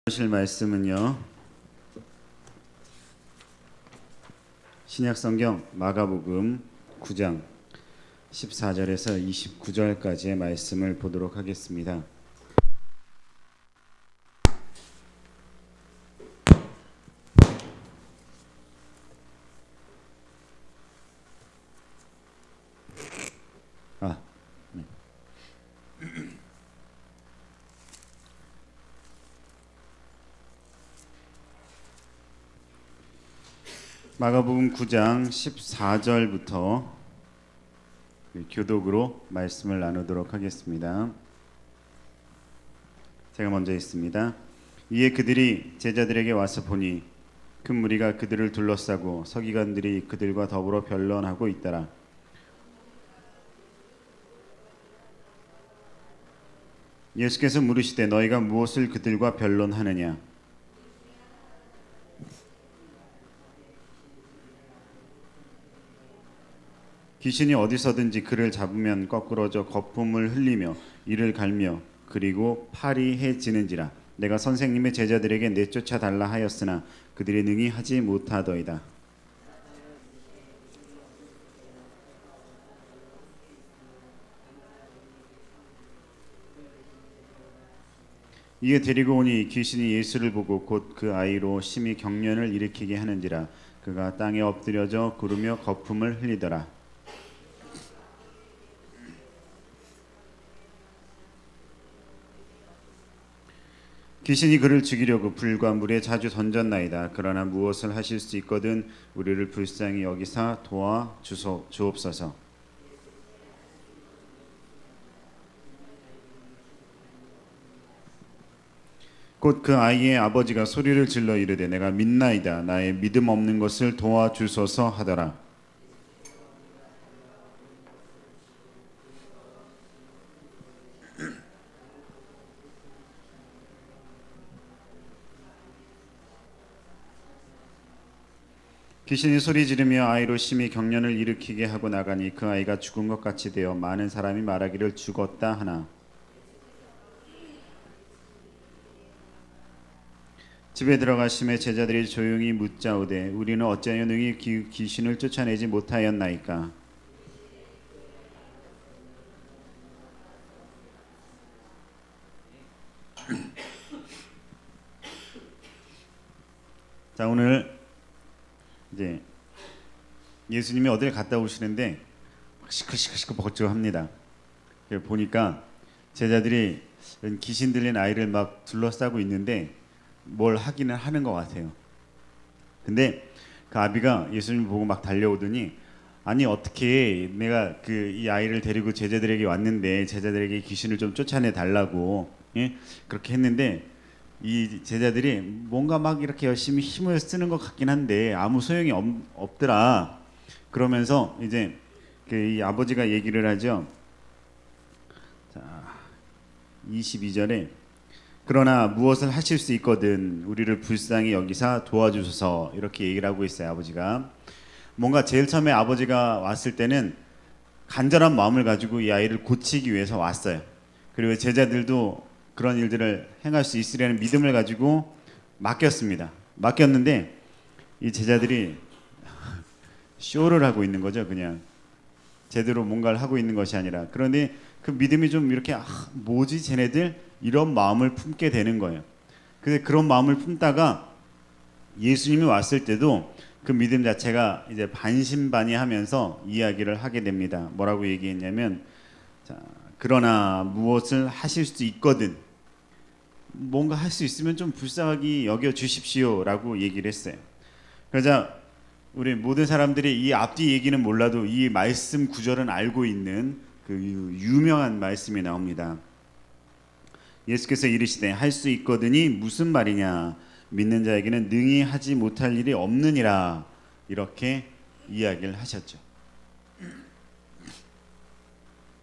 하실 말씀은요, 신약성경 마가복음 9장 14절에서 29절까지의 말씀을 보도록 하겠습니다. 네. 마가복음 9장 14절부터 교독으로 말씀을 나누도록 하겠습니다. 제가 먼저 읽습니다. 이에 그들이 제자들에게 와서 보니 큰 무리가 그들을 둘러싸고 서기관들이 그들과 더불어 변론하고 있더라. 예수께서 물으시되 너희가 무엇을 그들과 변론하느냐? 귀신이 어디서든지 그를 잡으면 거꾸러져 거품을 흘리며 이를 갈며 그리고 파리해지는지라. 내가 선생님의 제자들에게 내쫓아 달라 하였으나 그들이 능히 하지 못하더이다. 이에 데리고 오니 귀신이 예수를 보고 곧 그 아이로 심히 경련을 일으키게 하는지라. 그가 땅에 엎드려져 구르며 거품을 흘리더라. 귀신이 그를 죽이려고 불과 물에 자주 던졌나이다. 그러나 무엇을 하실 수 있거든 우리를 불쌍히 여기사 도와 주옵소서. 곧 그 아이의 아버지가 소리를 질러 이르되 내가 믿나이다. 나의 믿음 없는 것을 도와주소서 하더라. 귀신이 소리 지르며 아이로 심히 경련을 일으키게 하고 나가니 그 아이가 죽은 것 같이 되어 많은 사람이 말하기를 죽었다 하나. 집에 들어가심에 제자들이 조용히 묻자오되 우리는 어찌하여 능히 귀신을 쫓아내지 못하였나이까? 자, 오늘 이제 예수님이 어딜 갔다 오시는데 시끌시끌 버쩍합니다. 보니까 제자들이 귀신 들린 아이를 막 둘러싸고 있는데 뭘 하기는 하는 것 같아요. 근데 그 아비가 예수님 보고 막 달려오더니 아니 어떻게 내가 이 아이를 데리고 제자들에게 왔는데 제자들에게 귀신을 좀 쫓아내 달라고 그렇게 했는데 이 제자들이 뭔가 막 이렇게 열심히 힘을 쓰는 것 같긴 한데 아무 소용이 없더라. 그러면서 이제 이 아버지가 얘기를 하죠. 자, 22절에 그러나 무엇을 하실 수 있거든 우리를 불쌍히 여기사 도와주소서 이렇게 얘기를 하고 있어요. 아버지가 뭔가 제일 처음에 아버지가 왔을 때는 간절한 마음을 가지고 이 아이를 고치기 위해서 왔어요. 그리고 제자들도 그런 일들을 행할 수 있으려는 믿음을 가지고 맡겼습니다. 맡겼는데 이 제자들이 쇼를 하고 있는 거죠. 그냥 제대로 뭔가를 하고 있는 것이 아니라. 그런데 그 믿음이 좀 이렇게 뭐지 쟤네들 이런 마음을 품게 되는 거예요. 근데 그런 마음을 품다가 예수님이 왔을 때도 그 믿음 자체가 이제 반신반의하면서 이야기를 하게 됩니다. 뭐라고 얘기했냐면 자, 그러나 무엇을 하실 수 있거든 뭔가 할 수 있으면 좀 불쌍하게 여겨 주십시오라고 얘기를 했어요. 그러자 우리 모든 사람들이 이 앞뒤 얘기는 몰라도 이 말씀 구절은 알고 있는 그 유명한 말씀이 나옵니다. 예수께서 이르시되 할 수 있거든이 무슨 말이냐? 믿는 자에게는 능히 하지 못할 일이 없느니라. 이렇게 이야기를 하셨죠.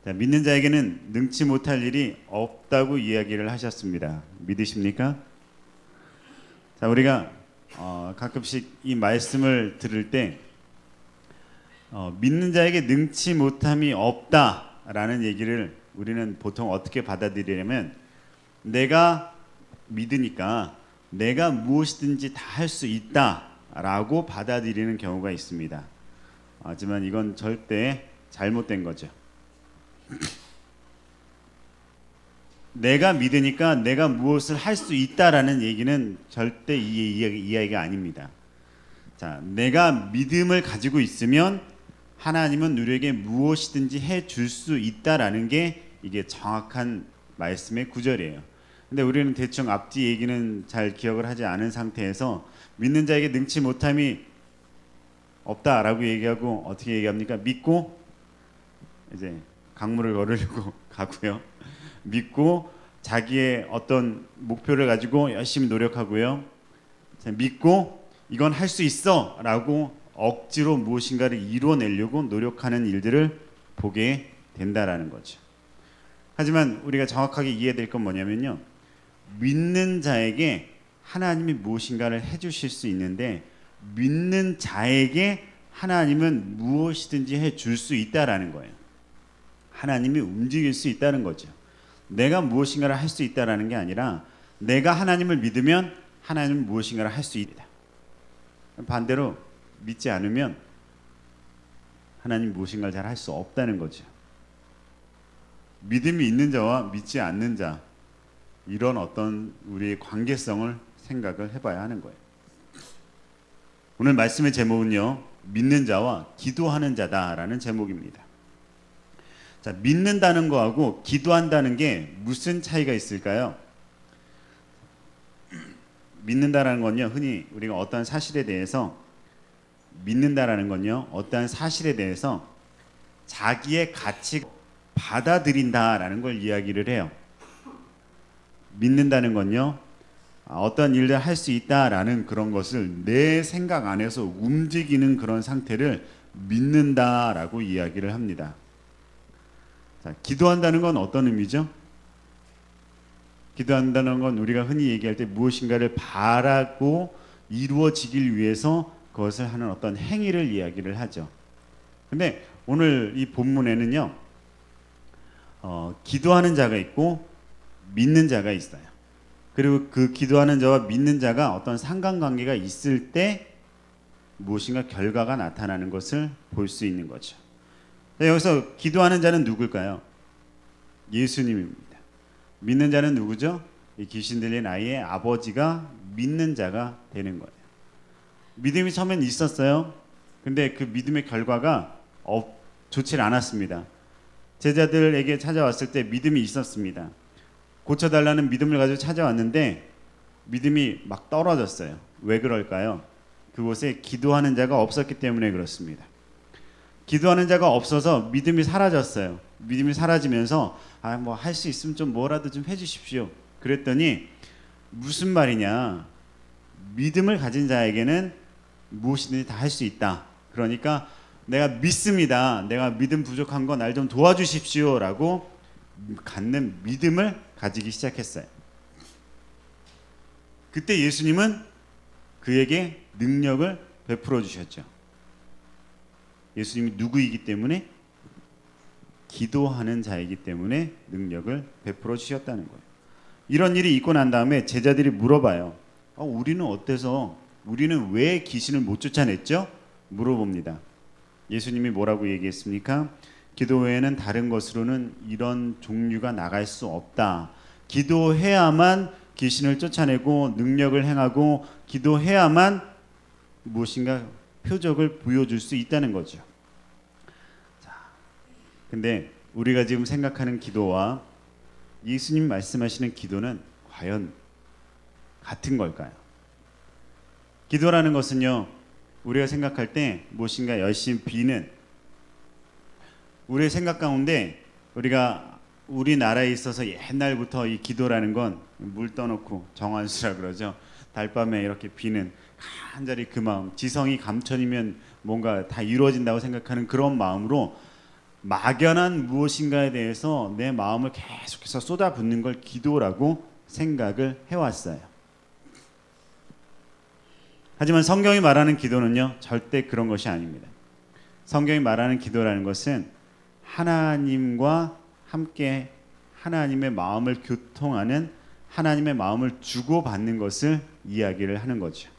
자, 믿는 자에게는 능치 못할 일이 없다고 이야기를 하셨습니다. 믿으십니까? 자, 우리가 가끔씩 이 말씀을 들을 때 믿는 자에게 능치 못함이 없다라는 얘기를 우리는 보통 어떻게 받아들이냐면 내가 믿으니까 내가 무엇이든지 다 할 수 있다라고 받아들이는 경우가 있습니다. 하지만 이건 절대 잘못된 거죠. 내가 믿으니까 내가 무엇을 할 수 있다라는 얘기는 절대 이 이야기가 아닙니다. 자, 내가 믿음을 가지고 있으면 하나님은 우리에게 무엇이든지 해줄 수 있다라는 게 이게 정확한 말씀의 구절이에요. 근데 우리는 대충 앞뒤 얘기는 잘 기억을 하지 않은 상태에서 믿는 자에게 능치 못함이 없다라고 얘기하고 어떻게 얘기합니까? 믿고 이제 강물을 걸으려고 가고요. 믿고 자기의 어떤 목표를 가지고 열심히 노력하고요. 믿고 이건 할 수 있어 라고 억지로 무엇인가를 이뤄내려고 노력하는 일들을 보게 된다라는 거죠. 하지만 우리가 정확하게 이해될 건 뭐냐면요, 믿는 자에게 하나님이 무엇인가를 해주실 수 있는데 믿는 자에게 하나님은 무엇이든지 해줄 수 있다라는 거예요. 하나님이 움직일 수 있다는 거죠. 내가 무엇인가를 할 수 있다라는 게 아니라 내가 하나님을 믿으면 하나님은 무엇인가를 할 수 있다. 반대로 믿지 않으면 하나님 무엇인가를 잘 할 수 없다는 거죠. 믿음이 있는 자와 믿지 않는 자, 이런 어떤 우리의 관계성을 생각을 해봐야 하는 거예요. 오늘 말씀의 제목은요, 믿는 자와 기도하는 자다라는 제목입니다. 자, 믿는다는 거하고 기도한다는 게 무슨 차이가 있을까요? 믿는다라는 건요, 흔히 우리가 어떠한 사실에 대해서 믿는다라는 건요, 어떠한 사실에 대해서 자기의 가치 받아들인다라는 걸 이야기를 해요. 믿는다는 건요, 어떤 일을 할 수 있다라는 그런 것을 내 생각 안에서 움직이는 그런 상태를 믿는다라고 이야기를 합니다. 자, 기도한다는 건 어떤 의미죠? 기도한다는 건 우리가 흔히 얘기할 때 무엇인가를 바라고 이루어지길 위해서 그것을 하는 어떤 행위를 이야기를 하죠. 근데 오늘 이 본문에는요, 기도하는 자가 있고 믿는 자가 있어요. 그리고 그 기도하는 자와 믿는 자가 어떤 상관관계가 있을 때 무엇인가 결과가 나타나는 것을 볼 수 있는 거죠. 자, 여기서 기도하는 자는 누굴까요? 예수님입니다. 믿는 자는 누구죠? 이 귀신 들린 아이의 아버지가 믿는 자가 되는 거예요. 믿음이 처음엔 있었어요. 근데 그 믿음의 결과가 좋지 않았습니다. 제자들에게 찾아왔을 때 믿음이 있었습니다. 고쳐달라는 믿음을 가지고 찾아왔는데 믿음이 막 떨어졌어요. 왜 그럴까요? 그곳에 기도하는 자가 없었기 때문에 그렇습니다. 기도하는 자가 없어서 믿음이 사라졌어요. 믿음이 사라지면서 뭐 할 수 있으면 좀 뭐라도 좀 해주십시오. 그랬더니 무슨 말이냐, 믿음을 가진 자에게는 무엇이든지 다 할 수 있다. 그러니까 내가 믿습니다. 내가 믿음 부족한 거 날 좀 도와주십시오 라고 갖는 믿음을 가지기 시작했어요. 그때 예수님은 그에게 능력을 베풀어 주셨죠. 예수님이 누구이기 때문에? 기도하는 자이기 때문에 능력을 베풀어 주셨다는 거예요. 이런 일이 있고 난 다음에 제자들이 물어봐요. 우리는 어때서, 우리는 왜 귀신을 못 쫓아냈죠? 물어봅니다. 예수님이 뭐라고 얘기했습니까? 기도 외에는 다른 것으로는 이런 종류가 나갈 수 없다. 기도해야만 귀신을 쫓아내고 능력을 행하고 기도해야만 무엇인가 표적을 보여줄 수 있다는 거죠. 자, 근데 우리가 지금 생각하는 기도와 예수님 말씀하시는 기도는 과연 같은 걸까요? 기도라는 것은요, 우리가 생각할 때 무엇인가 열심히 비는, 우리의 생각 가운데 우리가 우리나라에 있어서 옛날부터 이 기도라는 건 물 떠놓고 정환수라 그러죠. 달밤에 이렇게 비는 간절히 그 마음, 지성이 감천이면 뭔가 다 이루어진다고 생각하는 그런 마음으로 막연한 무엇인가에 대해서 내 마음을 계속해서 쏟아붓는 걸 기도라고 생각을 해왔어요. 하지만 성경이 말하는 기도는요, 절대 그런 것이 아닙니다. 성경이 말하는 기도라는 것은 하나님과 함께 하나님의 마음을 교통하는 하나님의 마음을 주고받는 것을 이야기를 하는 거죠.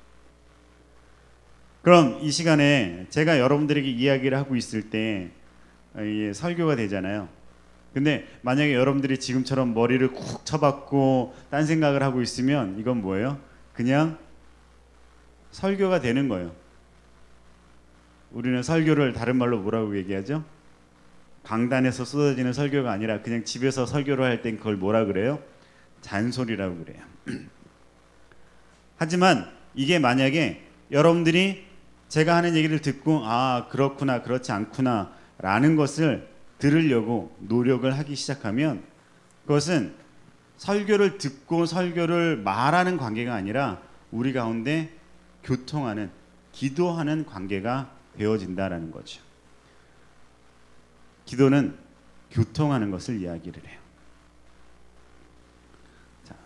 그럼 이 시간에 제가 여러분들에게 이야기를 하고 있을 때 이게 설교가 되잖아요. 근데 만약에 여러분들이 지금처럼 머리를 쿡 쳐박고 딴 생각을 하고 있으면 이건 뭐예요? 그냥 설교가 되는 거예요. 우리는 설교를 다른 말로 뭐라고 얘기하죠? 강단에서 쏟아지는 설교가 아니라 그냥 집에서 설교를 할 땐 그걸 뭐라 그래요? 잔소리라고 그래요. 하지만 이게 만약에 여러분들이 제가 하는 얘기를 듣고 아 그렇구나 그렇지 않구나 라는 것을 들으려고 노력을 하기 시작하면 그것은 설교를 듣고 설교를 말하는 관계가 아니라 우리 가운데 교통하는 기도하는 관계가 되어진다라는 거죠. 기도는 교통하는 것을 이야기를 해요. 자,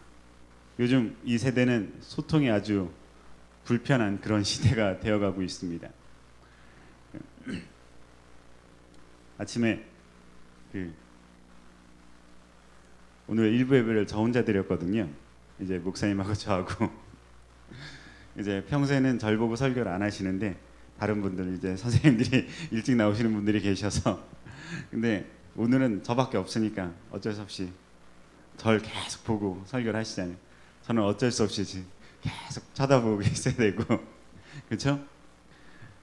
요즘 이 세대는 소통이 아주 불편한 그런 시대가 되어가고 있습니다. 아침에 오늘 일부 예배를 저 혼자 드렸거든요. 이제 목사님하고 저하고 이제 평소에는 절 보고 설교를 안 하시는데 다른 분들 이제 선생님들이 일찍 나오시는 분들이 계셔서 근데 오늘은 저밖에 없으니까 어쩔 수 없이 절 계속 보고 설교를 하시잖아요. 저는 어쩔 수 없이 계속 쳐다보고 있어야 되고 그렇죠?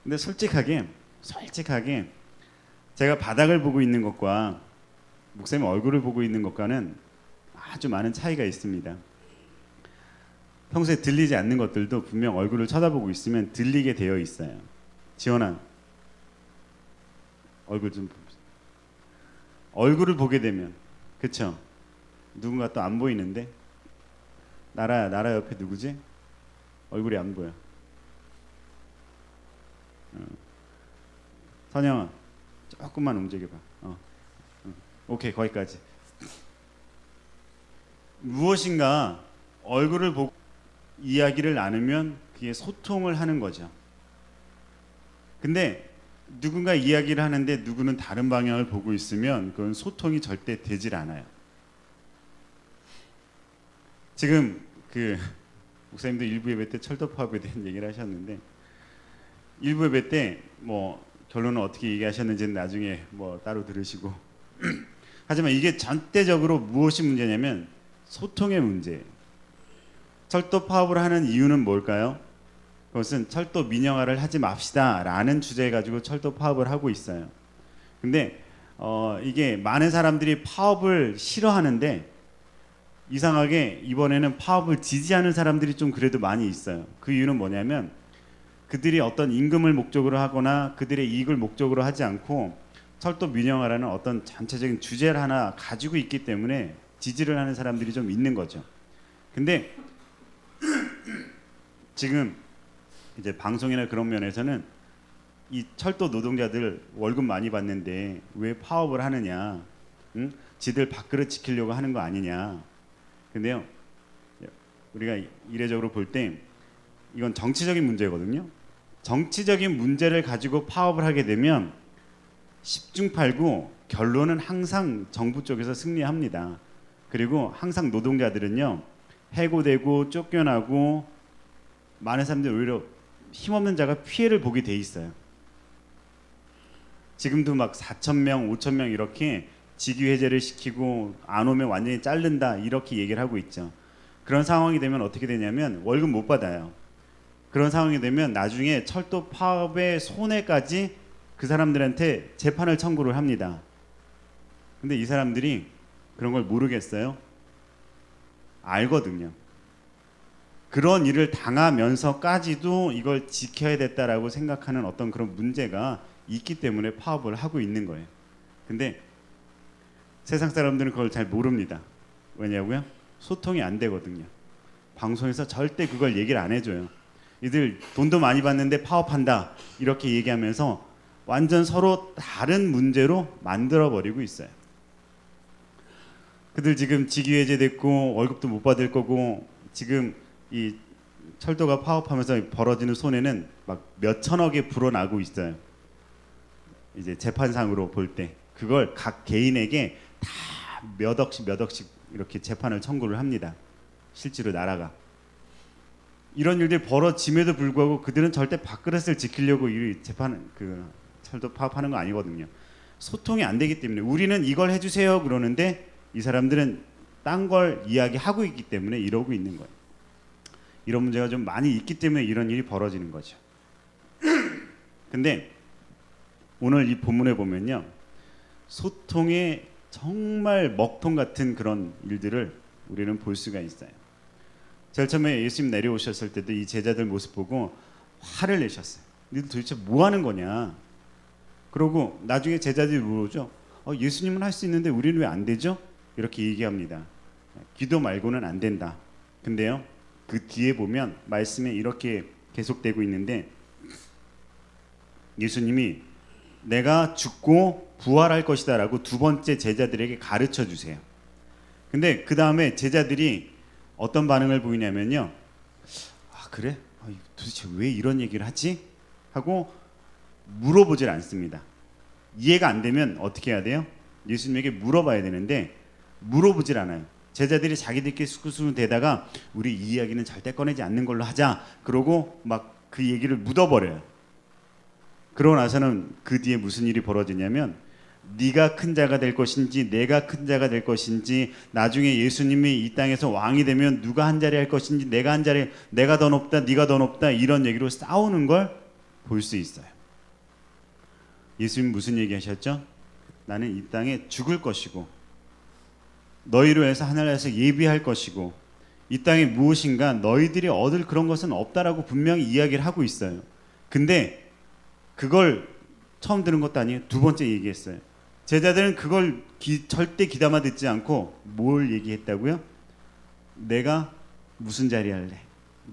근데 솔직하게 제가 바닥을 보고 있는 것과 목사님 얼굴을 보고 있는 것과는 아주 많은 차이가 있습니다. 평소에 들리지 않는 것들도 분명 얼굴을 쳐다보고 있으면 들리게 되어 있어요. 지원아 얼굴 좀 봅시다. 얼굴을 보게 되면 그쵸? 누군가 또 안 보이는데 나라 옆에 누구지? 얼굴이 안 보여. 선영아 조금만 움직여봐. 오케이 거기까지. 무엇인가 얼굴을 보고 이야기를 나누면 그게 소통을 하는 거죠. 근데 누군가 이야기를 하는데 누구는 다른 방향을 보고 있으면 그건 소통이 절대 되질 않아요. 지금 목사님도 일부 예배 때 철도 파업에 대한 얘기를 하셨는데 일부 예배 때 뭐 결론은 어떻게 얘기하셨는지는 나중에 뭐 따로 들으시고 하지만 이게 전체적으로 무엇이 문제냐면 소통의 문제예요. 철도 파업을 하는 이유는 뭘까요? 그것은 철도 민영화를 하지 맙시다 라는 주제 가지고 철도 파업을 하고 있어요. 근데 이게 많은 사람들이 파업을 싫어하는데 이상하게 이번에는 파업을 지지하는 사람들이 좀 그래도 많이 있어요. 그 이유는 뭐냐면 그들이 어떤 임금을 목적으로 하거나 그들의 이익을 목적으로 하지 않고 철도 민영화라는 어떤 전체적인 주제를 하나 가지고 있기 때문에 지지를 하는 사람들이 좀 있는 거죠. 근데 지금 이제 방송이나 그런 면에서는 이 철도 노동자들 월급 많이 받는데 왜 파업을 하느냐, 응? 지들 밥그릇 지키려고 하는 거 아니냐. 근데요, 우리가 이례적으로 볼 때 이건 정치적인 문제거든요. 정치적인 문제를 가지고 파업을 하게 되면 10중 8구 결론은 항상 정부 쪽에서 승리합니다. 그리고 항상 노동자들은요 해고되고 쫓겨나고 많은 사람들이 오히려 힘없는 자가 피해를 보게 돼 있어요. 지금도 막 4,000명, 5,000명 이렇게 직위 해제를 시키고 안 오면 완전히 자른다 이렇게 얘기를 하고 있죠. 그런 상황이 되면 어떻게 되냐면 월급 못 받아요. 그런 상황이 되면 나중에 철도 파업의 손해까지 그 사람들한테 재판을 청구를 합니다. 근데 이 사람들이 그런 걸 모르겠어요? 알거든요. 그런 일을 당하면서까지도 이걸 지켜야 됐다라고 생각하는 어떤 그런 문제가 있기 때문에 파업을 하고 있는 거예요. 근데 세상 사람들은 그걸 잘 모릅니다. 왜냐고요? 소통이 안 되거든요. 방송에서 절대 그걸 얘기를 안 해줘요. 이들 돈도 많이 받는데 파업한다 이렇게 얘기하면서 완전 서로 다른 문제로 만들어버리고 있어요. 그들 지금 직위 해제됐고 월급도 못 받을 거고 지금 이 철도가 파업하면서 벌어지는 손해는 막 몇천억에 불어나고 있어요. 이제 재판상으로 볼 때 그걸 각 개인에게 다 몇 억씩 이렇게 재판을 청구를 합니다. 실제로 나라가. 이런 일들이 벌어짐에도 불구하고 그들은 절대 밥그릇을 지키려고 이 재판 철도 파업하는 거 아니거든요. 소통이 안 되기 때문에 우리는 이걸 해주세요 그러는데 이 사람들은 딴 걸 이야기하고 있기 때문에 이러고 있는 거예요. 이런 문제가 좀 많이 있기 때문에 이런 일이 벌어지는 거죠. 근데 오늘 이 본문에 보면요, 소통의 정말 먹통 같은 그런 일들을 우리는 볼 수가 있어요. 제일 처음에 예수님 내려오셨을 때도 이 제자들 모습 보고 화를 내셨어요. 너희들 도대체 뭐 하는 거냐? 그러고 나중에 제자들이 물어보죠. 예수님은 할 수 있는데 우리는 왜 안 되죠? 이렇게 얘기합니다. 기도 말고는 안 된다. 근데요, 그 뒤에 보면 말씀에 이렇게 계속되고 있는데 예수님이 내가 죽고 부활할 것이다 라고 두 번째 제자들에게 가르쳐 주세요. 근데 그 다음에 제자들이 어떤 반응을 보이냐면요, 그래? 도대체 왜 이런 얘기를 하지? 하고 물어보질 않습니다. 이해가 안 되면 어떻게 해야 돼요? 예수님에게 물어봐야 되는데 물어보질 않아요. 제자들이 자기들끼리 수구수구 대다가 우리 이 이야기는 절대 꺼내지 않는 걸로 하자 그러고 막 그 얘기를 묻어버려요. 그러고 나서는 그 뒤에 무슨 일이 벌어지냐면 네가 큰 자가 될 것인지 내가 큰 자가 될 것인지 나중에 예수님이 이 땅에서 왕이 되면 누가 한 자리 할 것인지 내가 한 자리, 내가 더 높다 네가 더 높다 이런 얘기로 싸우는 걸 볼 수 있어요. 예수님 무슨 얘기 하셨죠? 나는 이 땅에 죽을 것이고 너희로 해서 하늘나라에서 예비할 것이고 이 땅에 무엇인가 너희들이 얻을 그런 것은 없다라고 분명히 이야기를 하고 있어요. 근데 그걸 처음 들은 것도 아니에요. 두 번째 얘기했어요. 제자들은 그걸 절대 귀담아 듣지 않고 뭘 얘기했다고요? 내가 무슨 자리 할래?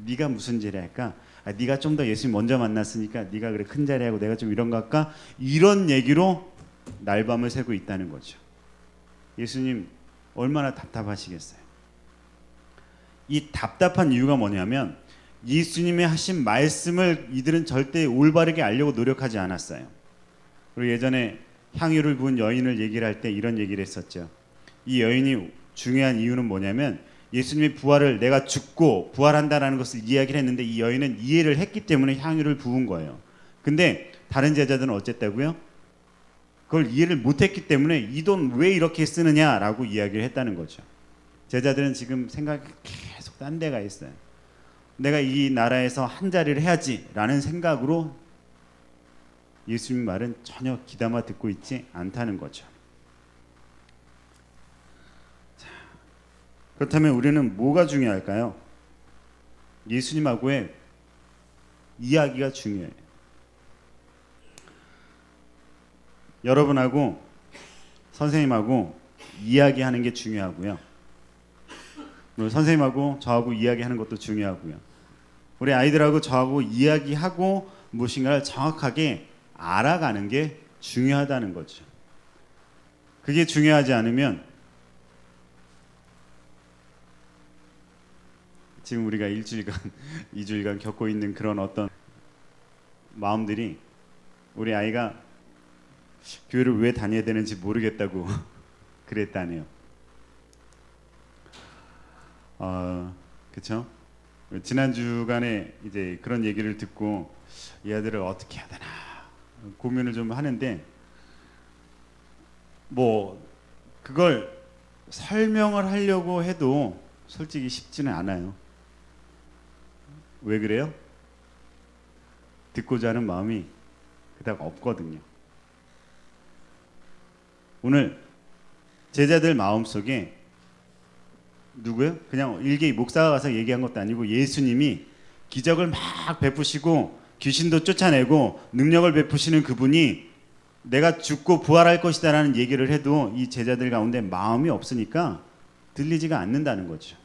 네가 무슨 자리 할까? 네가 좀 더 예수님 먼저 만났으니까 네가 그래 큰 자리 하고 내가 좀 이런 거 할까? 이런 얘기로 날밤을 새고 있다는 거죠. 예수님 얼마나 답답하시겠어요. 이 답답한 이유가 뭐냐면 예수님의 하신 말씀을 이들은 절대 올바르게 알려고 노력하지 않았어요. 그리고 예전에 향유를 부은 여인을 얘기를 할 때 이런 얘기를 했었죠. 이 여인이 중요한 이유는 뭐냐면 예수님의 부활을 내가 죽고 부활한다라는 것을 이야기를 했는데 이 여인은 이해를 했기 때문에 향유를 부은 거예요. 근데 다른 제자들은 어쨌다고요? 그걸 이해를 못했기 때문에 이 돈 왜 이렇게 쓰느냐라고 이야기를 했다는 거죠. 제자들은 지금 생각이 계속 딴 데가 있어요. 내가 이 나라에서 한 자리를 해야지라는 생각으로 예수님 말은 전혀 귀담아 듣고 있지 않다는 거죠. 자, 그렇다면 우리는 뭐가 중요할까요? 예수님하고의 이야기가 중요해요. 여러분하고 선생님하고 이야기하는 게 중요하고요. 선생님하고 저하고 이야기하는 것도 중요하고요. 우리 아이들하고 저하고 이야기하고 무엇인가를 정확하게 알아가는 게 중요하다는 거죠. 그게 중요하지 않으면 지금 우리가 일주일간, 2주일간 겪고 있는 그런 어떤 마음들이 우리 아이가 교회를 왜 다녀야 되는지 모르겠다고 그랬다네요. 그렇죠? 지난 주간에 이제 그런 얘기를 듣고 이 아들을 어떻게 해야 되나 고민을 좀 하는데 뭐 그걸 설명을 하려고 해도 솔직히 쉽지는 않아요. 왜 그래요? 듣고자 하는 마음이 그닥 없거든요. 오늘 제자들 마음속에 누구요? 그냥 일개 목사가 가서 얘기한 것도 아니고 예수님이 기적을 막 베푸시고 귀신도 쫓아내고 능력을 베푸시는 그분이 내가 죽고 부활할 것이다라는 얘기를 해도 이 제자들 가운데 마음이 없으니까 들리지가 않는다는 거죠.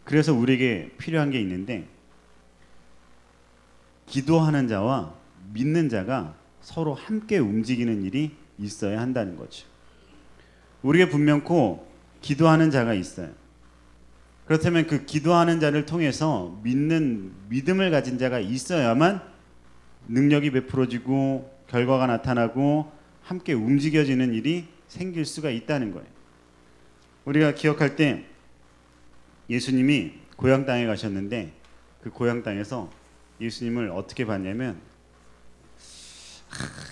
그래서 우리에게 필요한 게 있는데 기도하는 자와 믿는 자가 서로 함께 움직이는 일이 있어야 한다는 거죠. 우리에게 분명코 기도하는 자가 있어요. 그렇다면 그 기도하는 자를 통해서 믿음을 가진 자가 있어야만 능력이 베풀어지고 결과가 나타나고 함께 움직여지는 일이 생길 수가 있다는 거예요. 우리가 기억할 때 예수님이 고향 땅에 가셨는데 그 고향 땅에서 예수님을 어떻게 봤냐면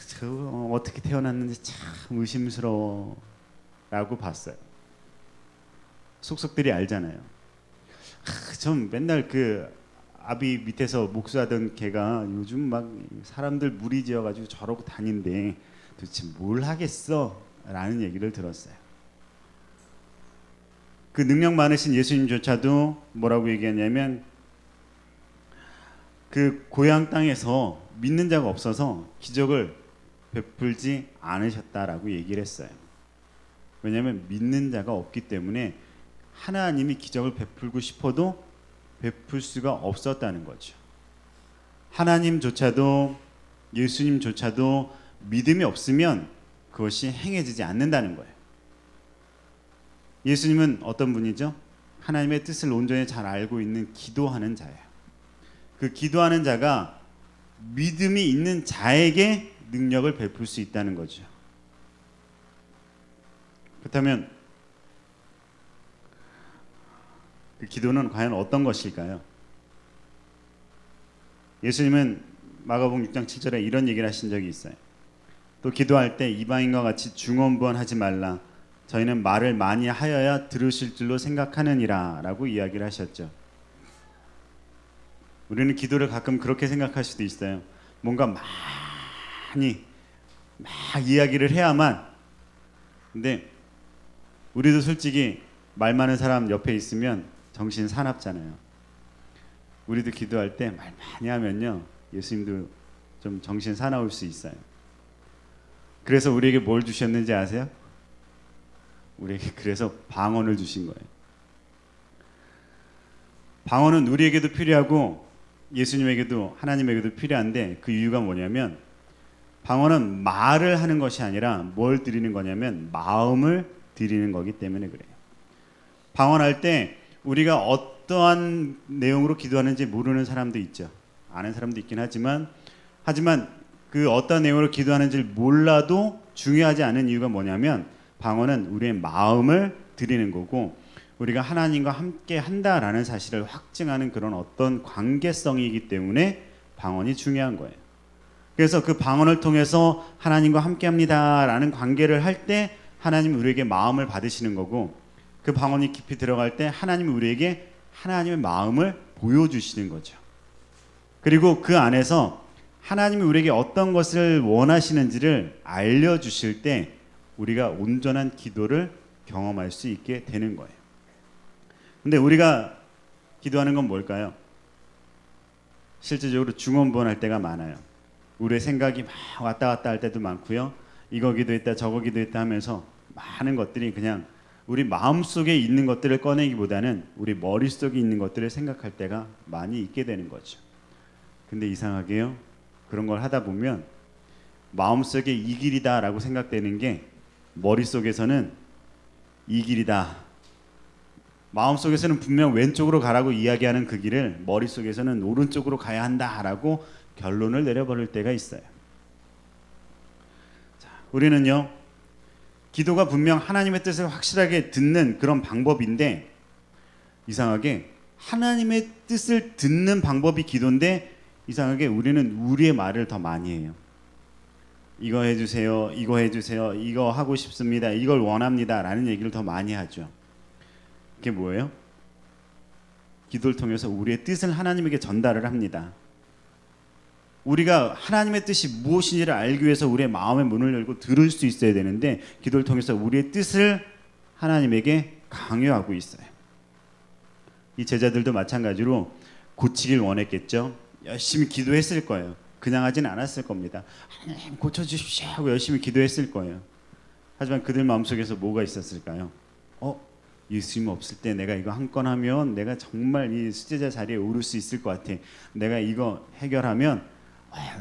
저 어떻게 태어났는지 참 의심스러워라고 봤어요. 속속들이 알잖아요. 전 맨날 그 아비 밑에서 목수하던 걔가 요즘 막 사람들 무리지어가지고 저러고 다닌데 도대체 뭘 하겠어? 라는 얘기를 들었어요. 그 능력 많으신 예수님조차도 뭐라고 얘기하냐면 그 고향 땅에서 믿는 자가 없어서 기적을 베풀지 않으셨다라고 얘기를 했어요. 왜냐하면 믿는 자가 없기 때문에 하나님이 기적을 베풀고 싶어도 베풀 수가 없었다는 거죠. 하나님조차도 예수님조차도 믿음이 없으면 그것이 행해지지 않는다는 거예요. 예수님은 어떤 분이죠? 하나님의 뜻을 온전히 잘 알고 있는 기도하는 자예요. 그 기도하는 자가 믿음이 있는 자에게 능력을 베풀 수 있다는 거죠. 그렇다면 그 기도는 과연 어떤 것일까요? 예수님은 마가복음 6장 7절에 이런 얘기를 하신 적이 있어요. 또 기도할 때 이방인과 같이 중언부언하지 말라. 저희는 말을 많이 하여야 들으실 줄로 생각하느니라 라고 이야기를 하셨죠. 우리는 기도를 가끔 그렇게 생각할 수도 있어요. 뭔가 많이 막 이야기를 해야만. 근데 우리도 솔직히 말 많은 사람 옆에 있으면 정신 사납잖아요. 우리도 기도할 때 말 많이 하면요, 예수님도 좀 정신 사나울 수 있어요. 그래서 우리에게 뭘 주셨는지 아세요? 우리에게 그래서 방언을 주신 거예요. 방언은 우리에게도 필요하고 예수님에게도 하나님에게도 필요한데 그 이유가 뭐냐면 방언은 말을 하는 것이 아니라 뭘 드리는 거냐면 마음을 드리는 거기 때문에 그래요. 방언할 때 우리가 어떠한 내용으로 기도하는지 모르는 사람도 있죠. 아는 사람도 있긴 하지만 그 어떤 내용으로 기도하는지를 몰라도 중요하지 않은 이유가 뭐냐면 방언은 우리의 마음을 드리는 거고 우리가 하나님과 함께 한다라는 사실을 확증하는 그런 어떤 관계성이기 때문에 방언이 중요한 거예요. 그래서 그 방언을 통해서 하나님과 함께 합니다라는 관계를 할 때 하나님이 우리에게 마음을 받으시는 거고 그 방언이 깊이 들어갈 때 하나님이 우리에게 하나님의 마음을 보여주시는 거죠. 그리고 그 안에서 하나님이 우리에게 어떤 것을 원하시는지를 알려주실 때 우리가 온전한 기도를 경험할 수 있게 되는 거예요. 근데 우리가 기도하는 건 뭘까요? 실질적으로 중언부언할 때가 많아요. 우리의 생각이 막 왔다 갔다 할 때도 많고요. 이거 기도했다 저거 기도했다 하면서 많은 것들이 그냥 우리 마음속에 있는 것들을 꺼내기보다는 우리 머릿속에 있는 것들을 생각할 때가 많이 있게 되는 거죠. 근데 이상하게요, 그런 걸 하다 보면 마음속에 이 길이다라고 생각되는 게 머릿속에서는 이 길이다, 마음속에서는 분명 왼쪽으로 가라고 이야기하는 그 길을 머릿속에서는 오른쪽으로 가야 한다라고 결론을 내려버릴 때가 있어요. 자, 우리는요, 기도가 분명 하나님의 뜻을 확실하게 듣는 그런 방법인데 이상하게 하나님의 뜻을 듣는 방법이 기도인데 이상하게 우리는 우리의 말을 더 많이 해요. 이거 해주세요, 이거 해주세요, 이거 하고 싶습니다, 이걸 원합니다 라는 얘기를 더 많이 하죠. 그게 뭐예요? 기도를 통해서 우리의 뜻을 하나님에게 전달을 합니다. 우리가 하나님의 뜻이 무엇인지를 알기 위해서 우리의 마음의 문을 열고 들을 수 있어야 되는데 기도를 통해서 우리의 뜻을 하나님에게 강요하고 있어요. 이 제자들도 마찬가지로 고치길 원했겠죠. 열심히 기도했을 거예요. 그냥 하진 않았을 겁니다. 하나님 고쳐주십시오 하고 열심히 기도했을 거예요. 하지만 그들 마음속에서 뭐가 있었을까요? 예수님 없을 때 내가 이거 한 건 하면 내가 정말 이 수제자 자리에 오를 수 있을 것 같아. 내가 이거 해결하면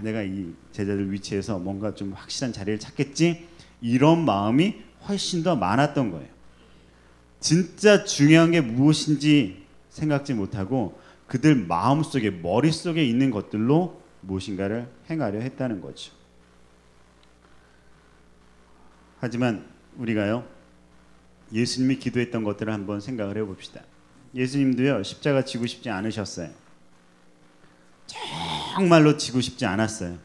내가 이 제자들 위치에서 뭔가 좀 확실한 자리를 찾겠지. 이런 마음이 훨씬 더 많았던 거예요. 진짜 중요한 게 무엇인지 생각지 못하고 그들 마음속에 머릿속에 있는 것들로 무엇인가를 행하려 했다는 거죠. 하지만 우리가요, 예수님이 기도했던 것들을 한번 생각을 해봅시다. 예수님도요 십자가 지고 싶지 않으셨어요. 정말로 지고 싶지 않았어요.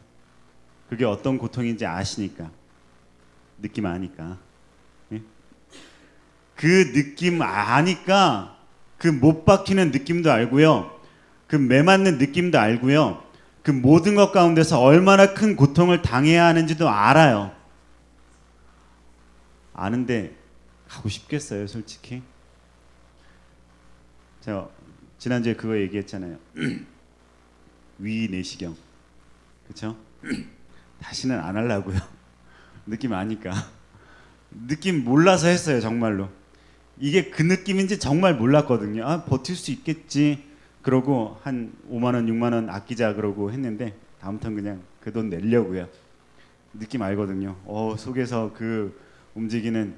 그게 어떤 고통인지 아시니까, 느낌 아니까. 예? 그 느낌 아니까 그 못 박히는 느낌도 알고요, 그 매맞는 느낌도 알고요, 그 모든 것 가운데서 얼마나 큰 고통을 당해야 하는지도 알아요. 아는데 가고 싶겠어요, 솔직히? 제가 지난주에 그거 얘기했잖아요. 위 내시경, 그렇죠? 다시는 안 하려고요. 느낌 아니까. 느낌 몰라서 했어요, 정말로. 이게 그 느낌인지 정말 몰랐거든요. 아, 버틸 수 있겠지. 그러고 한 5만 원, 6만 원 아끼자 그러고 했는데 다음부터는 그냥 그 돈 내려고요. 느낌 알거든요. 속에서 그 움직이는,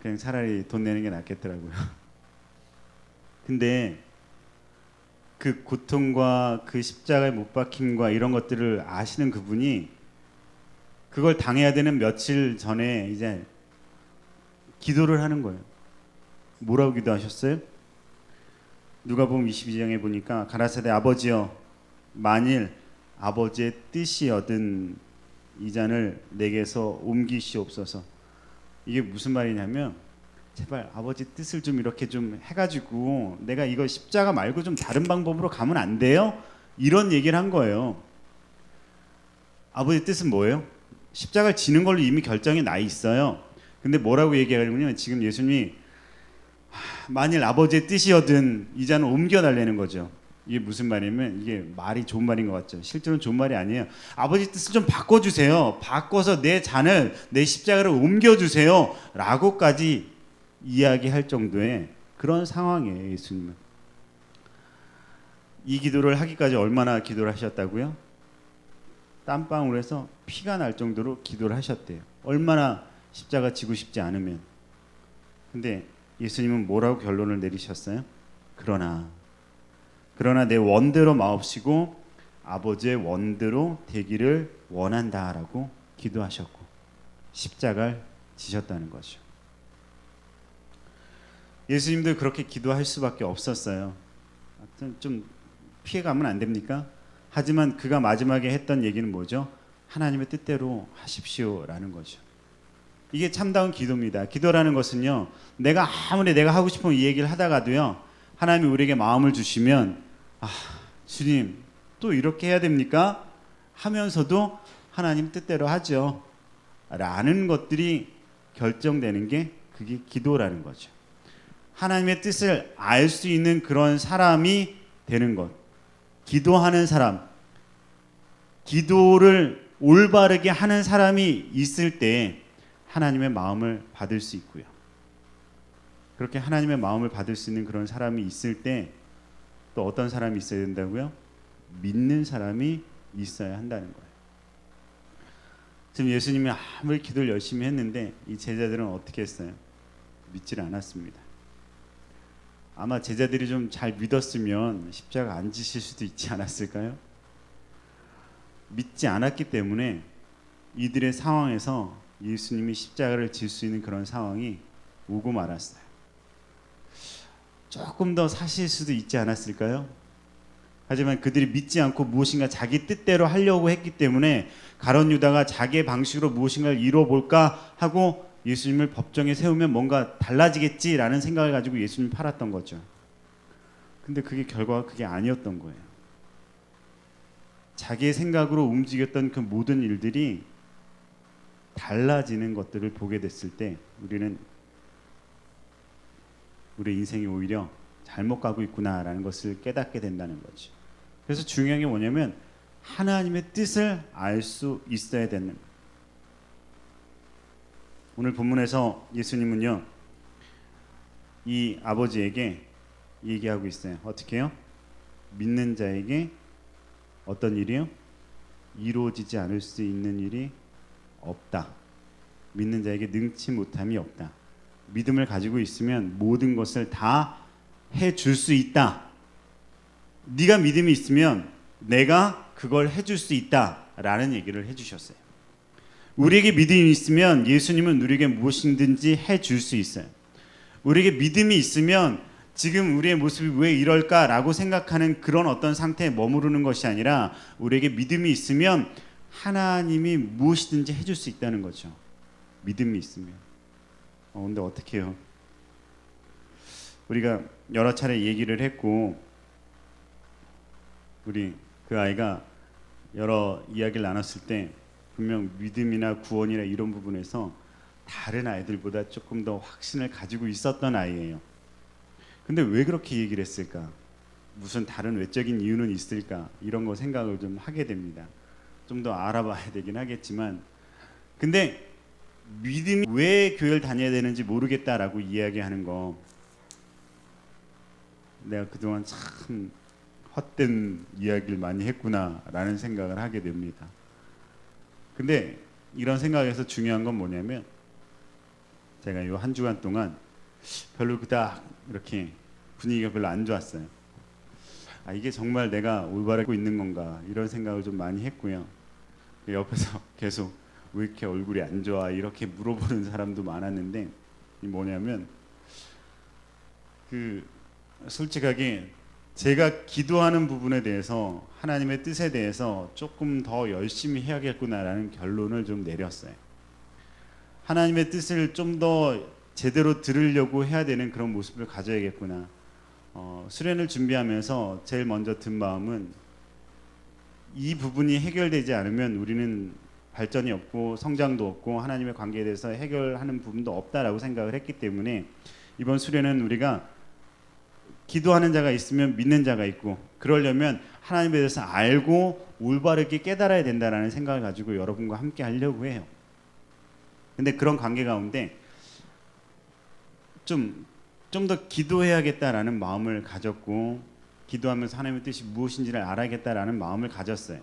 그냥 차라리 돈 내는 게 낫겠더라고요. 근데 그 고통과 그 십자가에 못 박힘과 이런 것들을 아시는 그분이 그걸 당해야 되는 며칠 전에 이제 기도를 하는 거예요. 뭐라고 기도하셨어요? 누가복음 22장에 보니까 가라사대 아버지여, 만일 아버지의 뜻이여든 이 잔을 내게서 옮기시옵소서. 이게 무슨 말이냐면, 제발 아버지 뜻을 좀 이렇게 좀 해가지고 내가 이거 십자가 말고 좀 다른 방법으로 가면 안 돼요? 이런 얘기를 한 거예요. 아버지 뜻은 뭐예요? 십자가를 지는 걸로 이미 결정이 나 있어요. 근데 뭐라고 얘기하냐면, 지금 예수님이 만일 아버지의 뜻이여든 이 잔을 옮겨달라는 거죠. 이게 무슨 말이냐면, 이게 말이 좋은 말인 것 같죠. 실제로는 좋은 말이 아니에요. 아버지 뜻을 좀 바꿔주세요. 바꿔서 내 잔을, 내 십자가를 옮겨주세요 라고까지 이야기할 정도의 그런 상황이에요, 예수님은. 이 기도를 하기까지 얼마나 기도를 하셨다고요? 땀방울에서 피가 날 정도로 기도를 하셨대요. 얼마나 십자가 지고 싶지 않으면. 근데 예수님은 뭐라고 결론을 내리셨어요? 그러나 내 원대로 마옵시고 아버지의 원대로 되기를 원한다라고 기도하셨고 십자가를 지셨다는 거죠. 예수님도 그렇게 기도할 수밖에 없었어요. 좀 피해가면 안 됩니까? 하지만 그가 마지막에 했던 얘기는 뭐죠? 하나님의 뜻대로 하십시오라는 거죠. 이게 참다운 기도입니다. 기도라는 것은요, 내가 아무리 내가 하고 싶은 이 얘기를 하다가도요, 하나님이 우리에게 마음을 주시면, 아, 주님 또 이렇게 해야 됩니까? 하면서도 하나님 뜻대로 하죠 라는 것들이 결정되는 게 그게 기도라는 거죠. 하나님의 뜻을 알 수 있는 그런 사람이 되는 것. 기도하는 사람, 기도를 올바르게 하는 사람이 있을 때 하나님의 마음을 받을 수 있고요. 그렇게 하나님의 마음을 받을 수 있는 그런 사람이 있을 때 또 어떤 사람이 있어야 된다고요? 믿는 사람이 있어야 한다는 거예요. 지금 예수님이 아무리 기도를 열심히 했는데 이 제자들은 어떻게 했어요? 믿지를 않았습니다. 아마 제자들이 좀 잘 믿었으면 십자가 안 지실 수도 있지 않았을까요? 믿지 않았기 때문에 이들의 상황에서 예수님이 십자가를 질 수 있는 그런 상황이 오고 말았어요. 조금 더 사실 수도 있지 않았을까요? 하지만 그들이 믿지 않고 무엇인가 자기 뜻대로 하려고 했기 때문에 가룟 유다가 자기의 방식으로 무엇인가를 이뤄볼까 하고 예수님을 법정에 세우면 뭔가 달라지겠지라는 생각을 가지고 예수님을 팔았던 거죠. 근데 그게 결과가 그게 아니었던 거예요. 자기의 생각으로 움직였던 그 모든 일들이 달라지는 것들을 보게 됐을 때 우리는 우리 인생이 오히려 잘못 가고 있구나라는 것을 깨닫게 된다는 거죠. 그래서 중요한 게 뭐냐면 하나님의 뜻을 알 수 있어야 되는 거예요. 오늘 본문에서 예수님은요, 이 아버지에게 얘기하고 있어요. 어떻게 해요? 믿는 자에게 어떤 일이요? 이루어지지 않을 수 있는 일이 없다. 믿는 자에게 능치 못함이 없다. 믿음을 가지고 있으면 모든 것을 다 해줄 수 있다. 네가 믿음이 있으면 내가 그걸 해줄 수 있다라는 얘기를 해주셨어요. 우리에게 믿음이 있으면 예수님은 우리에게 무엇이든지 해줄 수 있어요. 우리에게 믿음이 있으면 지금 우리의 모습이 왜 이럴까라고 생각하는 그런 어떤 상태에 머무르는 것이 아니라 우리에게 믿음이 있으면 하나님이 무엇이든지 해줄 수 있다는 거죠. 믿음이 있으면. 근데 어떻게 해요? 우리가 여러 차례 얘기를 했고 우리 그 아이가 여러 이야기를 나눴을 때 분명 믿음이나 구원이나 이런 부분에서 다른 아이들보다 조금 더 확신을 가지고 있었던 아이예요. 근데 왜 그렇게 얘기를 했을까? 무슨 다른 외적인 이유는 있을까? 이런 거 생각을 좀 하게 됩니다. 좀 더 알아봐야 되긴 하겠지만, 근데 믿음이 왜 교회를 다녀야 되는지 모르겠다라고 이야기하는 거, 내가 그동안 참 헛된 이야기를 많이 했구나라는 생각을 하게 됩니다. 근데 이런 생각에서 중요한 건 뭐냐면, 제가 이 한 주간 동안 별로 그닥 이렇게 분위기가 별로 안 좋았어요. 이게 정말 내가 올바르고 있는 건가 이런 생각을 좀 많이 했고요. 옆에서 계속 왜 이렇게 얼굴이 안 좋아 이렇게 물어보는 사람도 많았는데, 뭐냐면 솔직하게 제가 기도하는 부분에 대해서 하나님의 뜻에 대해서 조금 더 열심히 해야겠구나라는 결론을 좀 내렸어요. 하나님의 뜻을 좀 더 제대로 들으려고 해야 되는 그런 모습을 가져야겠구나. 수련을 준비하면서 제일 먼저 든 마음은 이 부분이 해결되지 않으면 우리는 발전이 없고 성장도 없고 하나님의 관계에 대해서 해결하는 부분도 없다라고 생각을 했기 때문에 이번 수련은 우리가 기도하는 자가 있으면 믿는 자가 있고, 그러려면 하나님에 대해서 알고 올바르게 깨달아야 된다라는 생각을 가지고 여러분과 함께 하려고 해요. 근데 그런 관계 가운데 좀 더 기도해야겠다라는 마음을 가졌고, 기도하면서 하나님의 뜻이 무엇인지를 알아야겠다라는 마음을 가졌어요.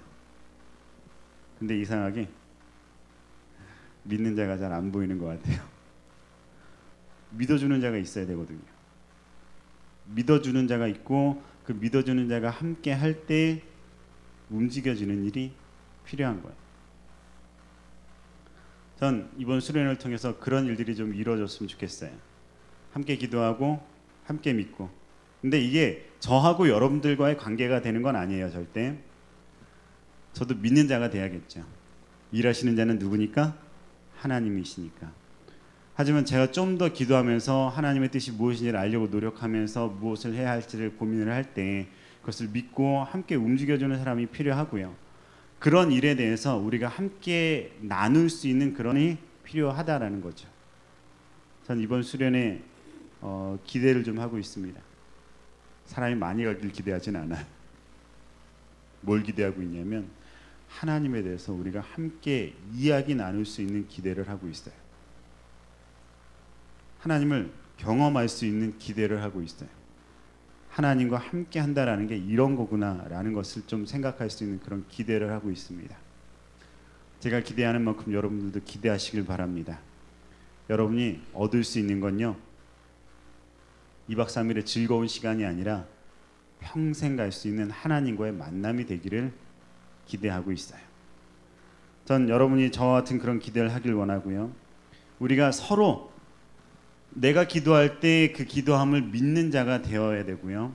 근데 이상하게 믿는 자가 잘 안 보이는 것 같아요. 믿어주는 자가 있어야 되거든요. 믿어주는 자가 있고, 그 믿어주는 자가 함께 할 때 움직여지는 일이 필요한 거예요. 전 이번 수련을 통해서 그런 일들이 좀 이루어졌으면 좋겠어요. 함께 기도하고 함께 믿고. 근데 이게 저하고 여러분들과의 관계가 되는 건 아니에요. 절대. 저도 믿는 자가 돼야겠죠. 일하시는 자는 누구니까? 하나님이시니까. 하지만 제가 좀 더 기도하면서 하나님의 뜻이 무엇인지를 알려고 노력하면서 무엇을 해야 할지를 고민을 할 때 그것을 믿고 함께 움직여주는 사람이 필요하고요. 그런 일에 대해서 우리가 함께 나눌 수 있는 그런 일이 필요하다라는 거죠. 전 이번 수련에 기대를 좀 하고 있습니다. 사람이 많이 가길 기대하진 않아요. 뭘 기대하고 있냐면 하나님에 대해서 우리가 함께 이야기 나눌 수 있는 기대를 하고 있어요. 하나님을 경험할 수 있는 기대를 하고 있어요. 하나님과 함께 한다라는 게 이런 거구나라는 것을 좀 생각할 수 있는 그런 기대를 하고 있습니다. 제가 기대하는 만큼 여러분들도 기대하시길 바랍니다. 여러분이 얻을 수 있는 건요, 2박 3일의 즐거운 시간이 아니라 평생 갈 수 있는 하나님과의 만남이 되기를 기대하고 있어요. 전 여러분이 저와 같은 그런 기대를 하길 원하고요. 우리가 서로 내가 기도할 때 그 기도함을 믿는 자가 되어야 되고요.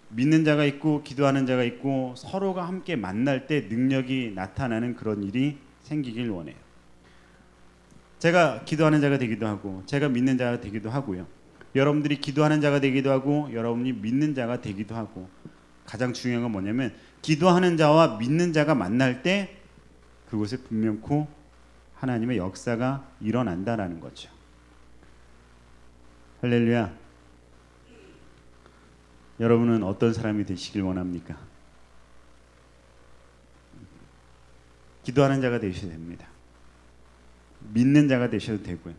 믿는 자가 있고 기도하는 자가 있고 서로가 함께 만날 때 능력이 나타나는 그런 일이 생기길 원해요. 제가 기도하는 자가 되기도 하고 제가 믿는 자가 되기도 하고요. 여러분들이 기도하는 자가 되기도 하고 여러분이 믿는 자가 되기도 하고, 가장 중요한 건 뭐냐면 기도하는 자와 믿는 자가 만날 때 그곳에 분명코 하나님의 역사가 일어난다라는 거죠. 할렐루야. 여러분은 어떤 사람이 되시길 원합니까? 기도하는 자가 되셔도 됩니다. 믿는 자가 되셔도 되고요.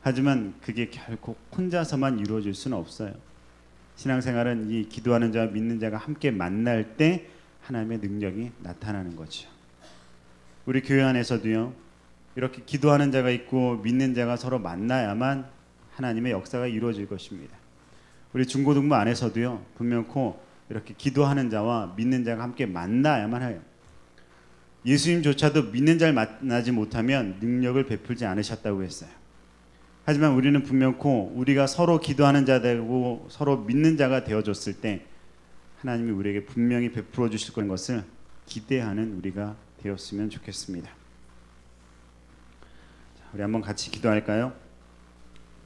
하지만 그게 결코 혼자서만 이루어질 수는 없어요. 신앙생활은 이 기도하는 자와 믿는 자가 함께 만날 때 하나님의 능력이 나타나는 거죠. 우리 교회 안에서도요, 이렇게 기도하는 자가 있고 믿는 자가 서로 만나야만 하나님의 역사가 이루어질 것입니다. 우리 중고등부 안에서도요, 분명코 이렇게 기도하는 자와 믿는 자가 함께 만나야만 해요. 예수님조차도 믿는 자를 만나지 못하면 능력을 베풀지 않으셨다고 했어요. 하지만 우리는 분명코 우리가 서로 기도하는 자 되고 서로 믿는 자가 되어줬을 때 하나님이 우리에게 분명히 베풀어 주실 것을 기대하는 우리가 되었으면 좋겠습니다. 자, 우리 한번 같이 기도할까요?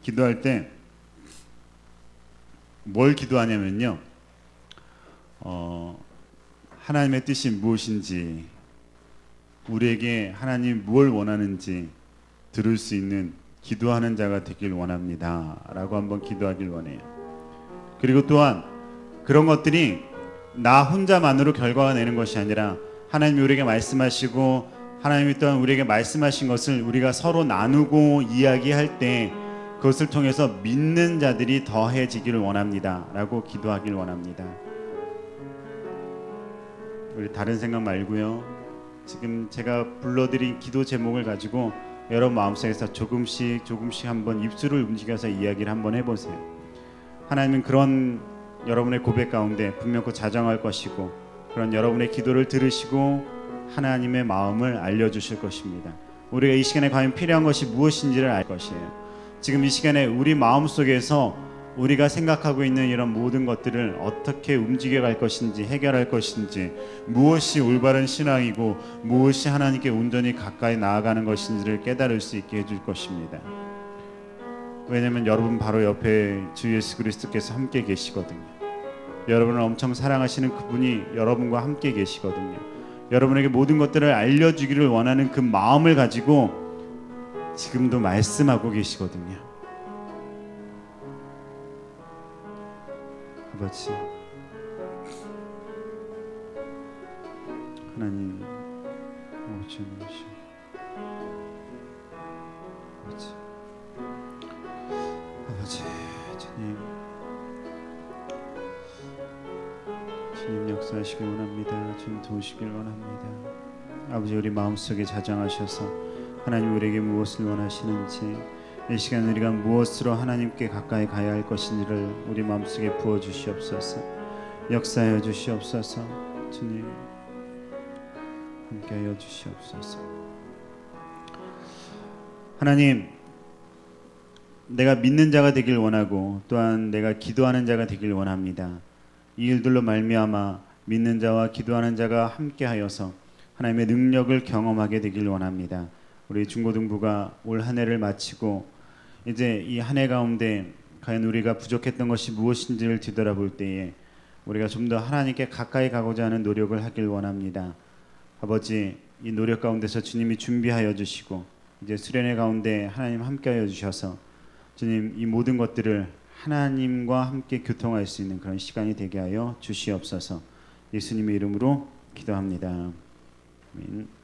기도할 때 뭘 기도하냐면요, 하나님의 뜻이 무엇인지, 우리에게 하나님이 무엇을 원하는지 들을 수 있는 기도하는 자가 되길 원합니다 라고 한번 기도하길 원해요. 그리고 또한 그런 것들이 나 혼자만으로 결과가 내는 것이 아니라 하나님이 우리에게 말씀하시고 하나님이 또한 우리에게 말씀하신 것을 우리가 서로 나누고 이야기할 때 그것을 통해서 믿는 자들이 더해지기를 원합니다 라고 기도하길 원합니다. 우리 다른 생각 말고요, 지금 제가 불러드린 기도 제목을 가지고 여러분 마음속에서 조금씩 한번 입술을 움직여서 이야기를 한번 해보세요. 하나님은 그런 여러분의 고백 가운데 분명히 자정할 것이고, 그런 여러분의 기도를 들으시고 하나님의 마음을 알려주실 것입니다. 우리가 이 시간에 과연 필요한 것이 무엇인지를 알 것이에요. 지금 이 시간에 우리 마음속에서 우리가 생각하고 있는 이런 모든 것들을 어떻게 움직여갈 것인지, 해결할 것인지, 무엇이 올바른 신앙이고 무엇이 하나님께 온전히 가까이 나아가는 것인지를 깨달을 수 있게 해줄 것입니다. 왜냐하면 여러분 바로 옆에 주 예수 그리스도께서 함께 계시거든요. 여러분을 엄청 사랑하시는 그분이 여러분과 함께 계시거든요. 여러분에게 모든 것들을 알려주기를 원하는 그 마음을 가지고 지금도 말씀하고 계시거든요. 아버지, 하나님 오셔 아버지, 주님 역사하시길 원합니다. 주님 도우시길 원합니다. 아버지, 우리 마음속에 자정하셔서 하나님 우리에게 무엇을 원하시는지, 이 시간 우리가 무엇으로 하나님께 가까이 가야 할 것인지를 우리 마음속에 부어 주시옵소서. 역사하여 주시옵소서. 주님 함께하여 주시옵소서. 하나님, 내가 믿는 자가 되길 원하고 또한 내가 기도하는 자가 되길 원합니다. 이 일들로 말미암아 믿는 자와 기도하는 자가 함께하여서 하나님의 능력을 경험하게 되길 원합니다. 우리 중고등부가 올 한 해를 마치고 이제 이 한 해 가운데 과연 우리가 부족했던 것이 무엇인지를 뒤돌아볼 때에 우리가 좀 더 하나님께 가까이 가고자 하는 노력을 하길 원합니다. 아버지, 이 노력 가운데서 주님이 준비하여 주시고 이제 수련회 가운데 하나님 함께하여 주셔서 주님 이 모든 것들을 하나님과 함께 교통할 수 있는 그런 시간이 되게 하여 주시옵소서. 예수님의 이름으로 기도합니다. 아멘.